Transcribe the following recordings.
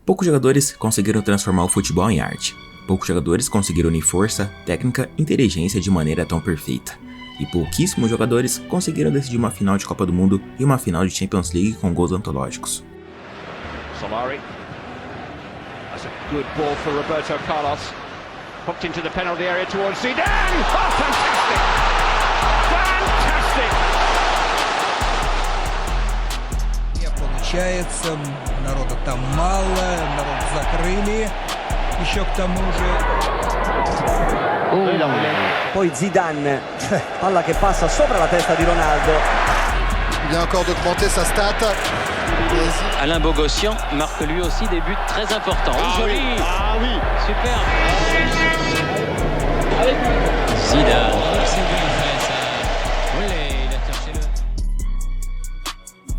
Poucos jogadores conseguiram transformar o futebol em arte. Poucos jogadores conseguiram unir força, técnica e inteligência de maneira tão perfeita. E pouquíssimos jogadores conseguiram decidir uma final de Copa do Mundo e uma final de Champions League com gols antológicos. Solari. That's a good ball for Roberto Carlos. Hooked into the penalty area towards Zidane. Oh, fantastic! Fantastic! Не получается, народа там мало, народ закрыли, еще к тому же... Poi Zidane, palla che passa sopra la testa di Ronaldo. Il vient encore d'augmenter sa stat. Alain Bogossian marque lui aussi des buts très importants. Joli. Ah oui! Super. Zidane.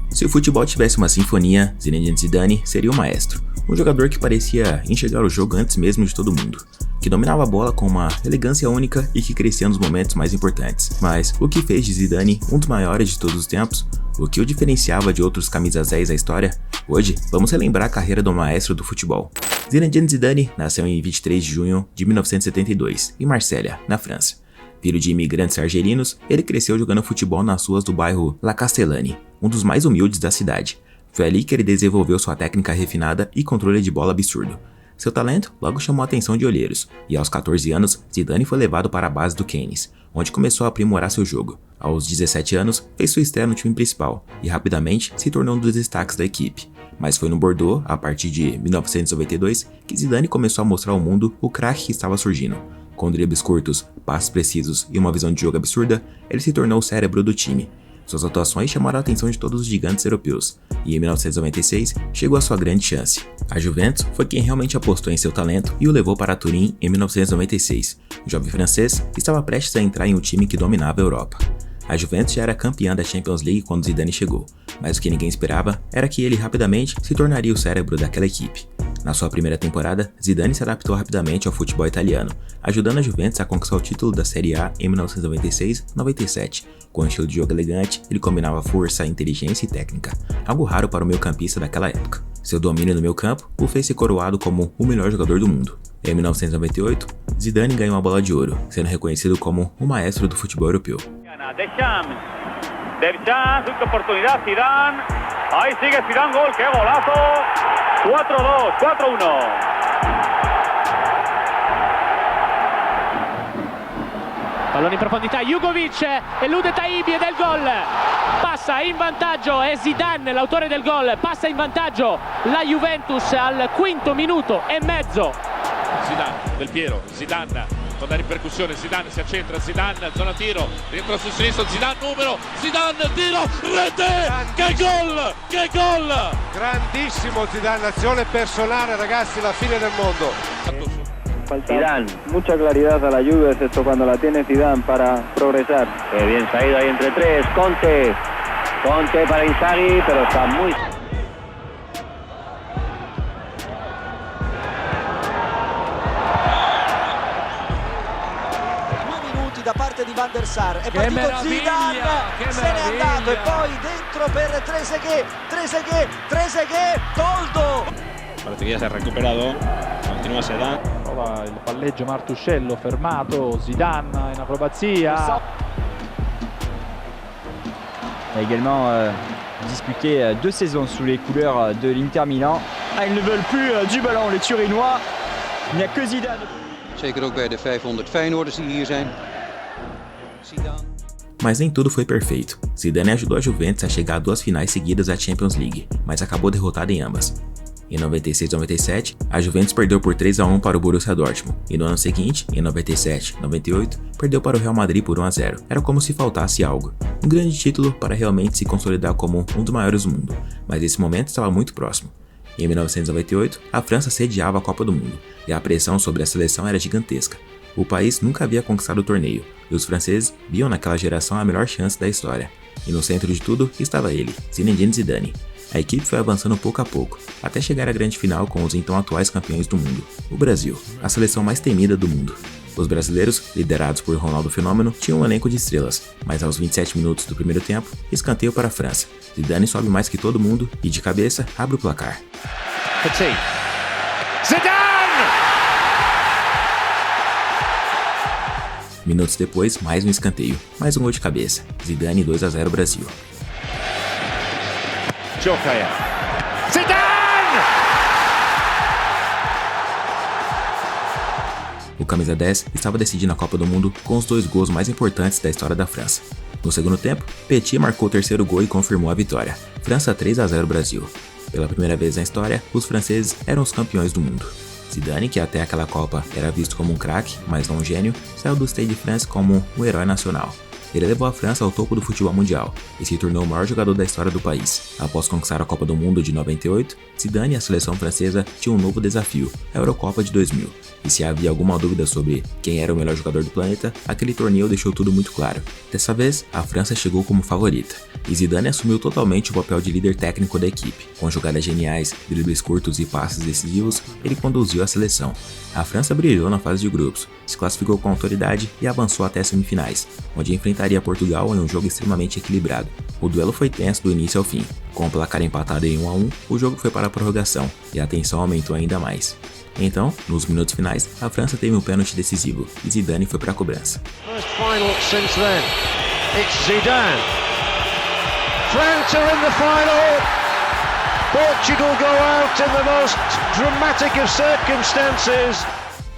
Se o futebol tivesse uma sinfonia, Zinedine Zidane seria o maestro. Um jogador que parecia enxergar o jogo antes mesmo de todo mundo, que dominava a bola com uma elegância única e que crescia nos momentos mais importantes. Mas o que fez de Zidane um dos maiores de todos os tempos? O que o diferenciava de outros camisas 10 da história? Hoje, vamos relembrar a carreira do maestro do futebol. Zinedine Zidane nasceu em 23 de junho de 1972, em Marselha, na França. Filho de imigrantes argelinos, ele cresceu jogando futebol nas ruas do bairro La Castellane, um dos mais humildes da cidade. Foi ali que ele desenvolveu sua técnica refinada e controle de bola absurdo. Seu talento logo chamou a atenção de olheiros, e aos 14 anos, Zidane foi levado para a base do Cannes, onde começou a aprimorar seu jogo. Aos 17 anos, fez sua estreia no time principal, e rapidamente se tornou um dos destaques da equipe. Mas foi no Bordeaux, a partir de 1992, que Zidane começou a mostrar ao mundo o craque que estava surgindo. Com dribles curtos, passos precisos e uma visão de jogo absurda, ele se tornou o cérebro do time. Suas atuações chamaram a atenção de todos os gigantes europeus, e em 1996 chegou a sua grande chance. A Juventus foi quem realmente apostou em seu talento e o levou para Turim em 1996. O jovem francês estava prestes a entrar em um time que dominava a Europa. A Juventus já era campeã da Champions League quando Zidane chegou, mas o que ninguém esperava era que ele rapidamente se tornaria o cérebro daquela equipe. Na sua primeira temporada, Zidane se adaptou rapidamente ao futebol italiano, ajudando a Juventus a conquistar o título da Série A em 1996-97. Com um estilo de jogo elegante, ele combinava força, inteligência e técnica, algo raro para o meio-campista daquela época. Seu domínio no meio-campo o fez ser coroado como o melhor jogador do mundo. Em 1998, Zidane ganhou a Bola de Ouro, sendo reconhecido como o maestro do futebol europeu. Deschamps, última oportunidad, Zidane, ahí sigue Zidane, gol, qué golazo, 4-2, 4-1. Pallone in profondità, Jugovic elude Taibi ed è il gol, passa in vantaggio, è Zidane l'autore del gol, passa in vantaggio la Juventus al quinto minuto e mezzo. Zidane, Del Piero, Zidane. Con la ripercussione, Zidane si accentra, Zidane, zona tiro, rientra sul sinistro, Zidane numero, Zidane, tiro, rete, che gol, che gol! Grandissimo Zidane, azione personale ragazzi, la fine del mondo. Zidane, mucha claridad a la Juve, excepto cuando la tiene Zidane para progresar. Qué bien salido ahí entre tres, Conte para Inzaghi, pero está muy... Da parte di Van der Sar, è partito Zidane, se n'è andato e poi dentro per Trezeguet, Toldo! Parece che si è recuperato, continua Zidane. Prova il palleggio Martuscello, fermato, Zidane in acrobazia. A également disputé 2 saisons sous les couleurs de l'Inter Milan. Ils ne veulent plus du ballon, les Turinois. Il n'y a que Zidane. Zeker ook bij de 500 Feyenoorders die hier zijn. Mas nem tudo foi perfeito. Zidane ajudou a Juventus a chegar a 2 finais seguidas da Champions League, mas acabou derrotada em ambas. Em 96-97, a Juventus perdeu por 3-1 para o Borussia Dortmund, e no ano seguinte, em 97-98, perdeu para o Real Madrid por 1-0. Era como se faltasse algo. Um grande título para realmente se consolidar como um dos maiores do mundo, mas esse momento estava muito próximo. Em 1998, a França sediava a Copa do Mundo, e a pressão sobre a seleção era gigantesca. O país nunca havia conquistado o torneio, e os franceses viam naquela geração a melhor chance da história. E no centro de tudo estava ele, Zinedine Zidane. A equipe foi avançando pouco a pouco, até chegar à grande final com os então atuais campeões do mundo, o Brasil, a seleção mais temida do mundo. Os brasileiros, liderados por Ronaldo Fenômeno, tinham um elenco de estrelas, mas aos 27 minutos do primeiro tempo, escanteio para a França. Zidane sobe mais que todo mundo e de cabeça abre o placar. Petit. Zidane! Minutos depois, mais um escanteio, mais um gol de cabeça. Zidane 2-0 Brasil. Djokovic. Zidane! O camisa 10 estava decidindo a Copa do Mundo com os 2 gols mais importantes da história da França. No segundo tempo, Petit marcou o terceiro gol e confirmou a vitória. França 3-0 Brasil. Pela primeira vez na história, os franceses eram os campeões do mundo. Zidane, que até aquela Copa era visto como um craque, mas não um gênio, saiu do Stade de France como um herói nacional. Ele levou a França ao topo do futebol mundial e se tornou o maior jogador da história do país. Após conquistar a Copa do Mundo de 98, Zidane e a seleção francesa tinham um novo desafio, a Eurocopa de 2000. E se havia alguma dúvida sobre quem era o melhor jogador do planeta, aquele torneio deixou tudo muito claro. Dessa vez, a França chegou como favorita, e Zidane assumiu totalmente o papel de líder técnico da equipe. Com jogadas geniais, dribles curtos e passes decisivos, ele conduziu a seleção. A França brilhou na fase de grupos, se classificou com autoridade e avançou até as semifinais, onde enfrentaria Portugal em um jogo extremamente equilibrado. O duelo foi tenso do início ao fim. Com o placar empatado em 1-1, o jogo foi para a prorrogação, e a tensão aumentou ainda mais. Então, nos minutos finais, a França teve um pênalti decisivo, e Zidane foi para a cobrança. First final since then. It's Zidane. France are in the final. Portugal go out in the most dramatic of circumstances.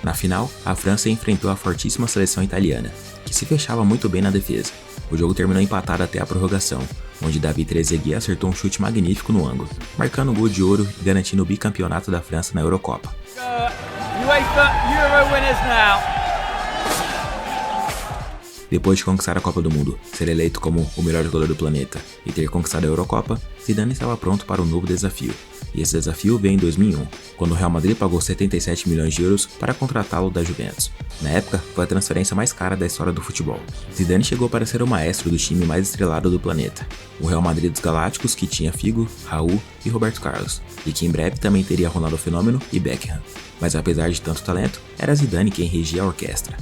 Na final, a França enfrentou a fortíssima seleção italiana, que se fechava muito bem na defesa. O jogo terminou empatado até a prorrogação, onde David Trezeguet acertou um chute magnífico no ângulo, marcando o gol de ouro e garantindo o bicampeonato da França na Eurocopa. UEFA Euro winners now. Depois de conquistar a Copa do Mundo, ser eleito como o melhor jogador do planeta e ter conquistado a Eurocopa, Zidane estava pronto para um novo desafio. E esse desafio veio em 2001, quando o Real Madrid pagou 77 milhões de euros para contratá-lo da Juventus. Na época, foi a transferência mais cara da história do futebol. Zidane chegou para ser o maestro do time mais estrelado do planeta, o Real Madrid dos Galácticos, que tinha Figo, Raul e Roberto Carlos, e que em breve também teria Ronaldo Fenômeno e Beckham. Mas apesar de tanto talento, era Zidane quem regia a orquestra.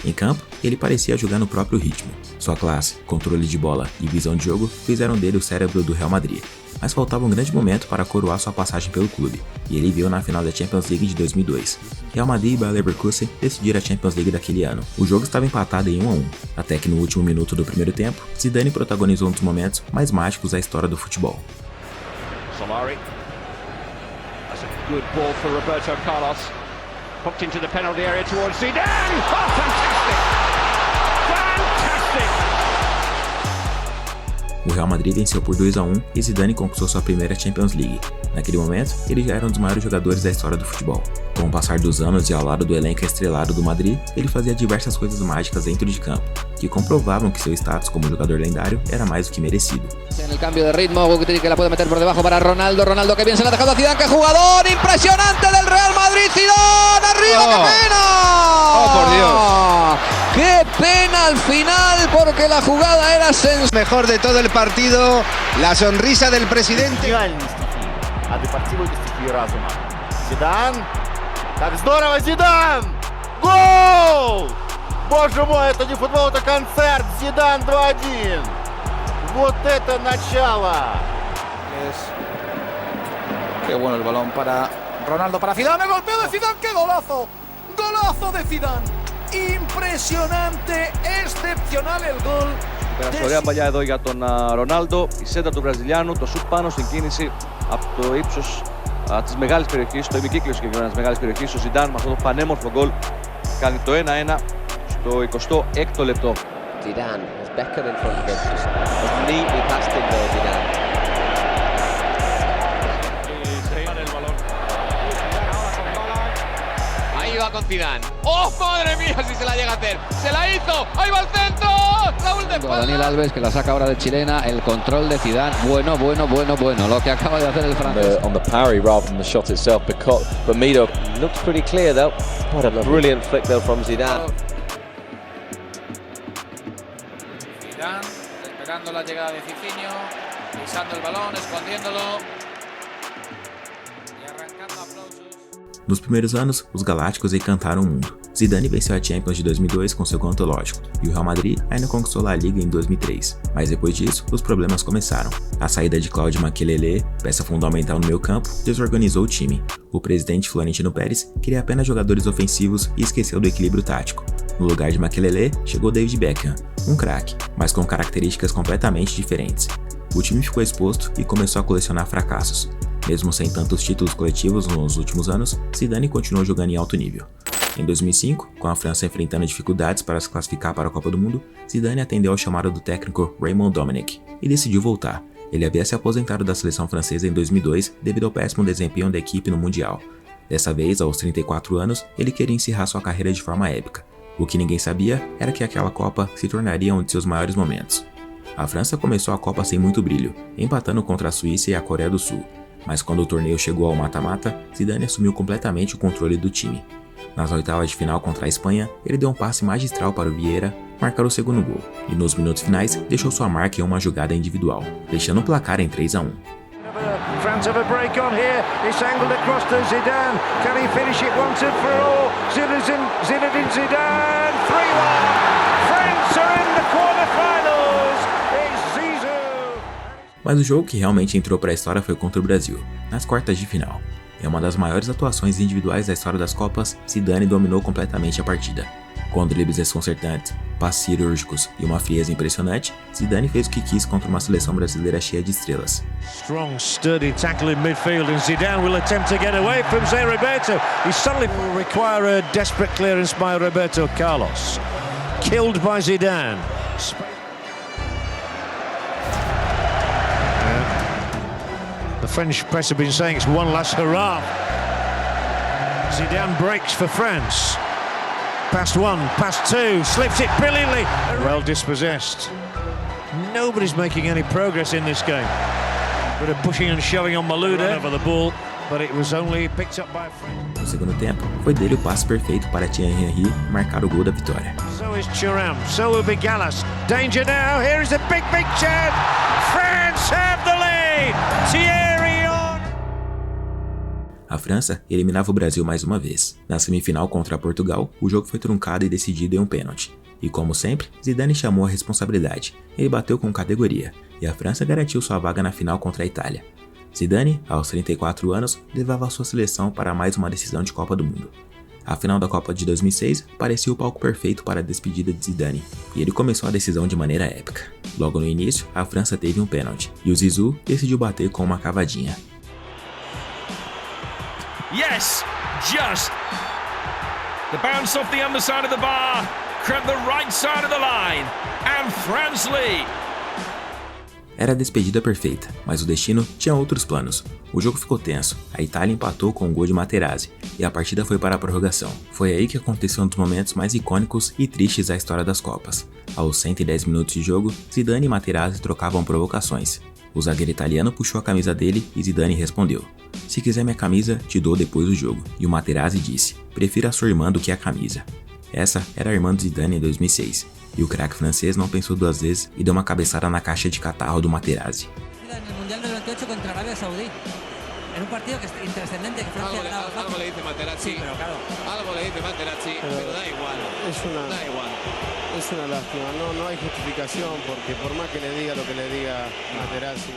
Em campo, ele parecia jogar no próprio ritmo. Sua classe, controle de bola e visão de jogo fizeram dele o cérebro do Real Madrid. Mas faltava um grande momento para coroar sua passagem pelo clube, e ele veio na final da Champions League de 2002. Real Madrid e Bayer Leverkusen decidiram a Champions League daquele ano. O jogo estava empatado em 1-1, até que no último minuto do primeiro tempo, Zidane protagonizou um dos momentos mais mágicos da história do futebol. Solari. That's a good ball for Roberto Carlos. Hooked into the penalty area towards Zidane. Oh, fantastic! Fantastic! O Real Madrid venceu por 2-1 e Zidane conquistou sua primeira Champions League. Naquele momento, ele já era um dos maiores jogadores da história do futebol. Com o passar dos anos e ao lado do elenco estrelado do Madrid, ele fazia diversas coisas mágicas dentro de campo, que comprovavam que seu status como jogador lendário era mais do que merecido. En el cambio de ritmo, que la puede meter por debajo para Ronaldo. Ronaldo que bien se la ha dejado a Zidane, que jugador impresionante del Real Madrid. Zidane, arriba, qué pena. Oh, por Dios. Qué pena al final, porque la jugada era sensacional. Mejor de todo el partido, la sonrisa del presidente. Зидан. Так здорово, Зидан! Гол! Боже мой, это не футбол, это концерт. Зидан 2-1. Вот это начало. Qué bueno el balón para Ronaldo, para Zidane, el golpeo de Zidane, qué golazo. Golazo de Zidane. Impressionante, excepcional el gol. Πέρασε ωραία παλιά εδώ για τον Ρονάλντο, η σέντα του Βραζιλιάνου, το σουτ πάνω στην κίνηση από το ύψος της μεγάλης περιοχής, το ημικύκλιο συγκεκριμένα της μεγάλης περιοχής. Ο Ζιντάν με αυτό το πανέμορφο γκολ κάνει το 1-1 στο 26ο λεπτό. Zidane has Beckham in front of him, just neatly past him there, Zidane. Ahí va con Zidane. ¡Oh, madre mía, si se la llega a hacer! ¡Se la hizo! ¡Ahí va el centro! ¡Raúl de espalda! Daniel Alves, que la saca ahora de chilena, el control de Zidane. Bueno, lo que acaba de hacer el francés. On the parry rather than the shot itself, but Mido looks pretty clear though. What a brilliant flick though from Zidane. Zidane esperando la llegada de Cicinho, pisando el balón, escondiéndolo y arrancando aplausos. Nos primeiros anos, os Galácticos encantaram o mundo. Zidane venceu a Champions de 2002 com seu gol antológico, e o Real Madrid ainda conquistou a Liga em 2003. Mas depois disso, os problemas começaram. A saída de Claudio Makelele, peça fundamental no meio-campo, desorganizou o time. O presidente Florentino Pérez queria apenas jogadores ofensivos e esqueceu do equilíbrio tático. No lugar de Makelele, chegou David Beckham, um craque, mas com características completamente diferentes. O time ficou exposto e começou a colecionar fracassos. Mesmo sem tantos títulos coletivos nos últimos anos, Zidane continuou jogando em alto nível. Em 2005, com a França enfrentando dificuldades para se classificar para a Copa do Mundo, Zidane atendeu ao chamado do técnico Raymond Domenech e decidiu voltar. Ele havia se aposentado da seleção francesa em 2002 devido ao péssimo desempenho da equipe no Mundial. Dessa vez, aos 34 anos, ele queria encerrar sua carreira de forma épica. O que ninguém sabia era que aquela Copa se tornaria um de seus maiores momentos. A França começou a Copa sem muito brilho, empatando contra a Suíça e a Coreia do Sul. Mas quando o torneio chegou ao mata-mata, Zidane assumiu completamente o controle do time. Nas oitavas de final contra a Espanha, ele deu um passe magistral para o Vieira marcar o segundo gol, e nos minutos finais deixou sua marca em uma jogada individual, deixando o placar em 3-1. France have a break on here. It's angled across to Zidane. Can he finish it once and for all? Zinedine Zidane, 3-1. France are in the quarterfinals. It's Zizou. Mas o jogo que realmente entrou para a história foi contra o Brasil, nas quartas de final. Em uma das maiores atuações individuais da história das Copas, Zidane dominou completamente a partida. Com dribles desconcertantes, passes cirúrgicos e uma frieza impressionante, Zidane fez o que quis contra uma seleção brasileira cheia de estrelas. Strong, sturdy tackle in midfield, and Zidane will attempt to get away from Zé Roberto. He suddenly will require a desperate clearance by Roberto Carlos. Killed by Zidane. The French press have been saying it's one last hurrah. Zidane breaks for France. Past one, past two, slips it brilliantly. Well dispossessed. Nobody's making any progress in this game. Bit of pushing and shoving on Malouda over the ball, but it was only picked up by France. No segundo tempo, foi dele o passe perfeito para Thierry Henry marcar o gol da vitória. So is Thuram, so will be Gallas. Danger now, here is a big chance. France have the lead. Thierry on. A França eliminava o Brasil mais uma vez. Na semifinal contra Portugal, o jogo foi truncado e decidido em um pênalti. E como sempre, Zidane chamou a responsabilidade. Ele bateu com categoria, e a França garantiu sua vaga na final contra a Itália. Zidane, aos 34 anos, levava a sua seleção para mais uma decisão de Copa do Mundo. A final da Copa de 2006 parecia o palco perfeito para a despedida de Zidane, e ele começou a decisão de maneira épica. Logo no início, a França teve um pênalti, e o Zizou decidiu bater com uma cavadinha. Yes, just. The bounce off the underside of the bar, crept the right side of the line, and France lead. Era a despedida perfeita, mas o destino tinha outros planos. O jogo ficou tenso, a Itália empatou com um gol de Materazzi, e a partida foi para a prorrogação. Foi aí que aconteceu um dos momentos mais icônicos e tristes da história das Copas. Aos 110 minutos de jogo, Zidane e Materazzi trocavam provocações. O zagueiro italiano puxou a camisa dele e Zidane respondeu: "Se quiser minha camisa, te dou depois do jogo." E o Materazzi disse: "Prefiro a sua irmã do que a camisa." Essa era a irmã do Zidane em 2006, e o craque francês não pensou duas vezes e deu uma cabeçada na caixa de catarro do Materazzi. No Mundial del 98 contra Arabia Saudí. En un partido que es intrascendente, que Francia ganaba. Algo le dice Materazzi. Sí, pero claro. Algo le dice Materazzi, pero da igual. Da igual. Es una lástima, no hay justificación, porque por más que le diga lo que le diga Materazzi.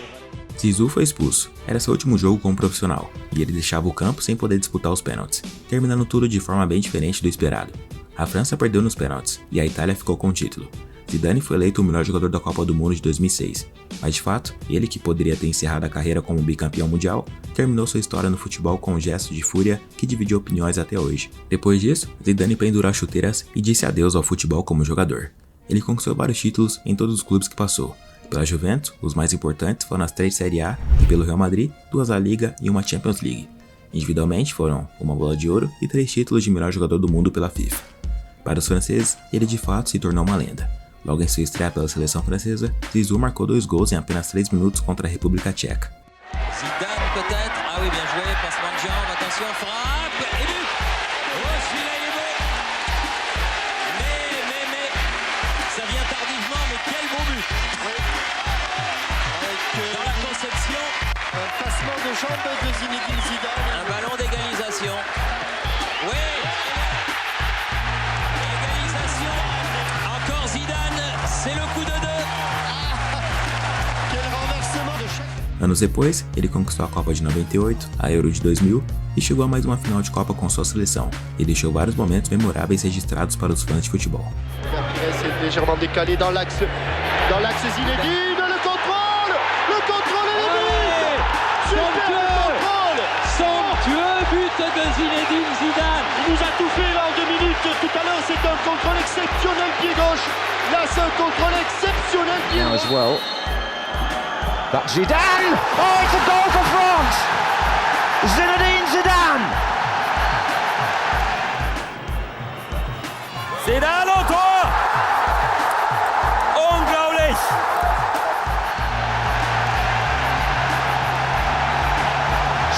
Zizou foi expulso, era seu último jogo como profissional, e ele deixava o campo sem poder disputar os pênaltis, terminando tudo de forma bem diferente do esperado. A França perdeu nos pênaltis, e a Itália ficou com o título. Zidane foi eleito o melhor jogador da Copa do Mundo de 2006, mas de fato, ele que poderia ter encerrado a carreira como bicampeão mundial, terminou sua história no futebol com um gesto de fúria que dividiu opiniões até hoje. Depois disso, Zidane pendurou as chuteiras e disse adeus ao futebol como jogador. Ele conquistou vários títulos em todos os clubes que passou. Pela Juventus, os mais importantes foram as 3 Série A, e pelo Real Madrid, 2 La Liga e uma Champions League. Individualmente foram uma bola de ouro e 3 títulos de melhor jogador do mundo pela FIFA. Para os franceses, ele de fato se tornou uma lenda. Logo em sua estreia pela seleção francesa, Zizou marcou 2 gols em apenas 3 minutos contra a República Tcheca. Zidane peut-être, ah oui bien joué, passement de jambe, attention, frappe, et but. Oh celui-là il est beau. Mais, ça vient tardivement, mais quel beau but. Dans la conception, un passement de jambe de Zinedine Zidane. Un ballon d'égalisation. Oui. Anos depois, ele conquistou a Copa de 98, a Euro de 2000 e chegou a mais uma final de Copa com sua seleção, e deixou vários momentos memoráveis registrados para os fãs de futebol. Légèrement décalé dans l'axe Zinedine, le contrôle et le but. Somptueux but de Zinedine Zidane. Il nous a tout fait là en 2 minutes. Tout à l'heure, c'est un contrôle exceptionnel pied gauche. Là, c'est un contrôle exceptionnel pied gauche. As well. That's Zidane. Oh, it's a goal for France. Zinedine Zidane. Zidane au Tor! Unglaublich!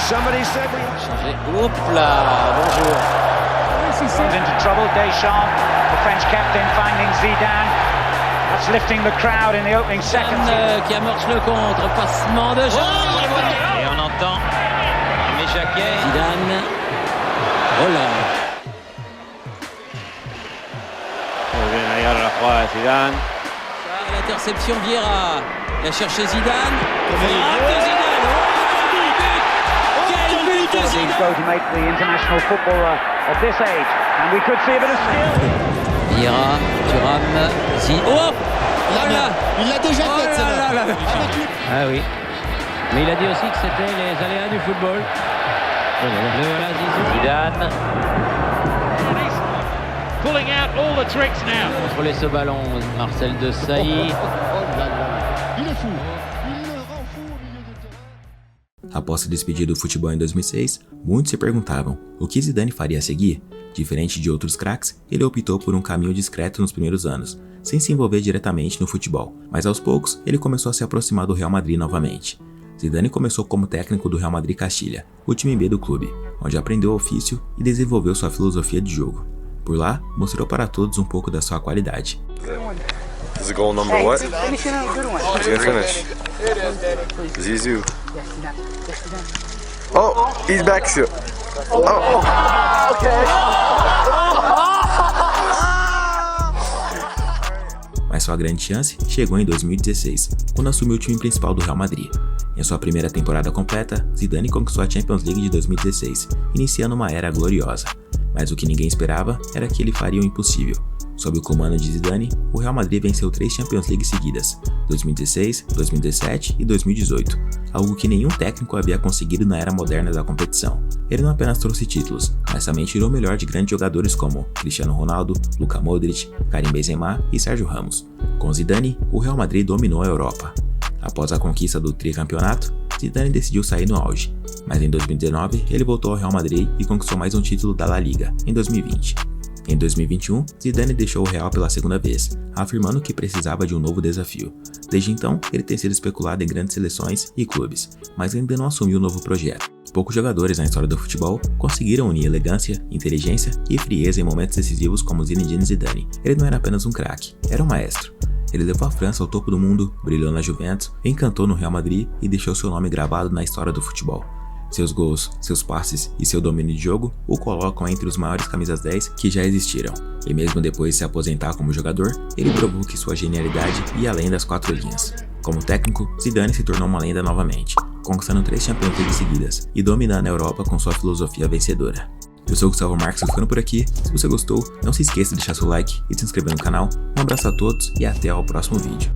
Somebody said we Changé. Hop là, bonjour. Runs into trouble, Deschamps, the French captain finding Zidane. That's lifting the crowd in the opening seconds. Qui amorce le contre, passement de jambe. Et on entend Aimé Jacquet. Zidane. Oh là. Muy bien, ahí ahora la jugada de Zidane. L'interception Vieira. Il a cherché Zidane. Frappe de Zidane. Oh, quel but de He's going to make the international footballer of this age, and we could see a bit of skill. Vieira, Thuram, Oh là. Il l'a déjà fait, celle-là. Ah oui. Mais il a dit aussi que c'était les aléas du football. Le voilà Zizou. Zidane. Pulling out all the tricks now. Contrôler ce ballon, Marcel Desailly. Il est fou. Após se despedir do futebol em 2006, muitos se perguntavam o que Zidane faria a seguir. Diferente de outros craques, ele optou por um caminho discreto nos primeiros anos, sem se envolver diretamente no futebol, mas aos poucos ele começou a se aproximar do Real Madrid novamente. Zidane começou como técnico do Real Madrid Castilha, o time B do clube, onde aprendeu o ofício e desenvolveu sua filosofia de jogo. Por lá, mostrou para todos um pouco da sua qualidade. Is the goal number what? Finish. Zizou. Oh, he's back still. Oh. Mas sua grande chance chegou em 2016, quando assumiu o time principal do Real Madrid. Em sua primeira temporada completa, Zidane conquistou a Champions League de 2016, iniciando uma era gloriosa. Mas o que ninguém esperava era que ele faria o impossível. Sob o comando de Zidane, o Real Madrid venceu 3 Champions League seguidas, 2016, 2017 e 2018, algo que nenhum técnico havia conseguido na era moderna da competição. Ele não apenas trouxe títulos, mas também tirou o melhor de grandes jogadores como Cristiano Ronaldo, Luka Modric, Karim Benzema e Sérgio Ramos. Com Zidane, o Real Madrid dominou a Europa. Após a conquista do tricampeonato, Zidane decidiu sair no auge, mas em 2019 ele voltou ao Real Madrid e conquistou mais um título da La Liga, em 2020. Em 2021, Zidane deixou o Real pela segunda vez, afirmando que precisava de um novo desafio. Desde então, ele tem sido especulado em grandes seleções e clubes, mas ainda não assumiu um novo projeto. Poucos jogadores na história do futebol conseguiram unir elegância, inteligência e frieza em momentos decisivos como Zinedine Zidane. Ele não era apenas um craque, era um maestro. Ele levou a França ao topo do mundo, brilhou na Juventus, encantou no Real Madrid e deixou seu nome gravado na história do futebol. Seus gols, seus passes e seu domínio de jogo o colocam entre os maiores camisas 10 que já existiram. E mesmo depois de se aposentar como jogador, ele provou que sua genialidade ia além das 4 linhas. Como técnico, Zidane se tornou uma lenda novamente, conquistando 3 Champions League seguidas e dominando a Europa com sua filosofia vencedora. Eu sou o Gustavo Marques, ficando por aqui. Se você gostou, não se esqueça de deixar seu like e se inscrever no canal. Um abraço a todos e até o próximo vídeo.